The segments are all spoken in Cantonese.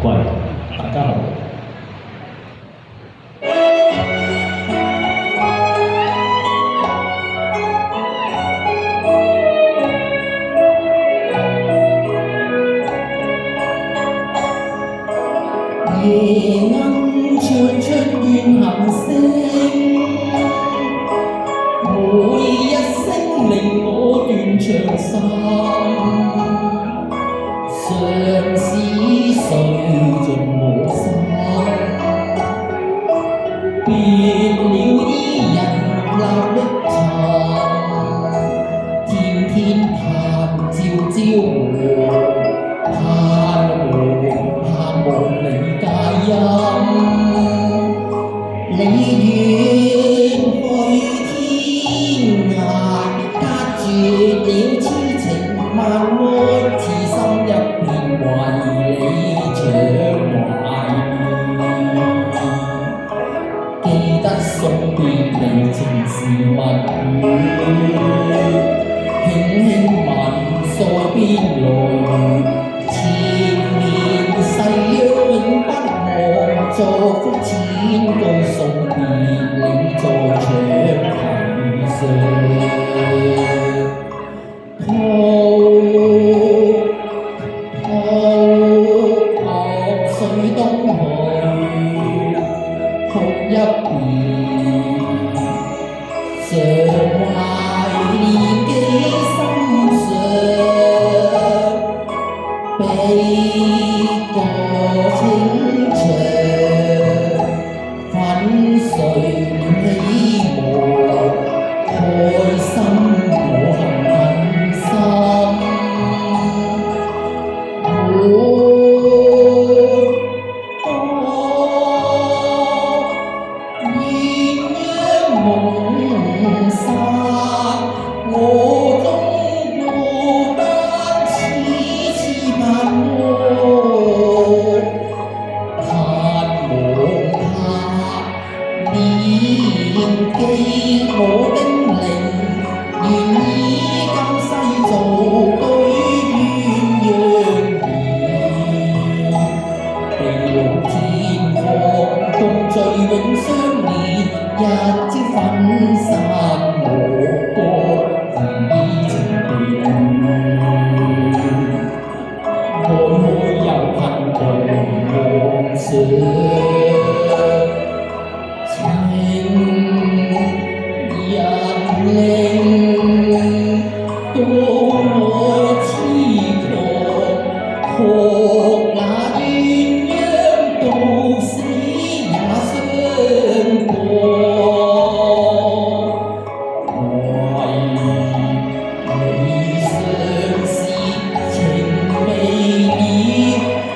喂，大家好。夜鶯唱出怨恨聲，每一聲令我斷腸心。相思碎盡我心，別了伊人立歷尋，天天盼朝朝盼望你佳音。你遠去天涯，隔絕了痴情萬愛，痴心一片為你長懷念。記得送別離情時密語，輕輕吻腮邊淚，纏綿誓約永不忘，作福千句送別你在長堤上。水東去，哭一遍，常懷念記心上，悲歌清唱，粉碎希望，開心我恨心。夢散，我終孤單痴痴盼望，盼望他念記我叮嚀，願意今世做對鴛鴦兒，地老天荒共聚永相連，一朝分散我歌，以情地亂，開開又恨共妄想。情人令到我痴狂，學那鴛鴦到死也相過。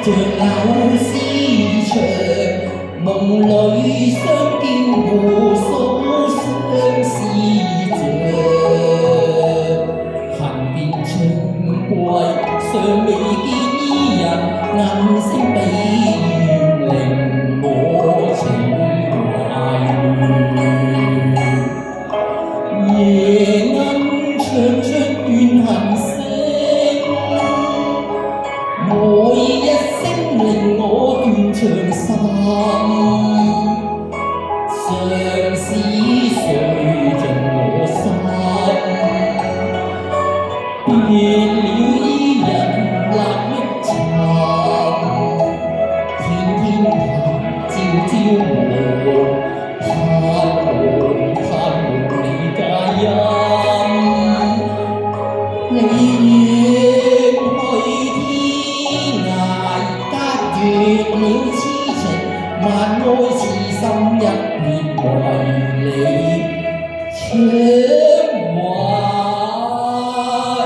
像柳絲長，夢裏相見互訴相思像，恨變春歸，尚未見伊人，銀聲比怨令我情懷亂。夜鶯唱出怨恨聲，每一聲令我斷腸心，相思碎盡我心，別了伊人立歷尋，天天盼朝朝盼望你佳音。你遠去天涯，隔絕了痴情萬愛，痴心一片為你長懷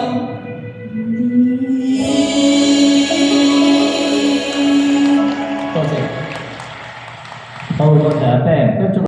念。多謝，好，多謝阿 Ben。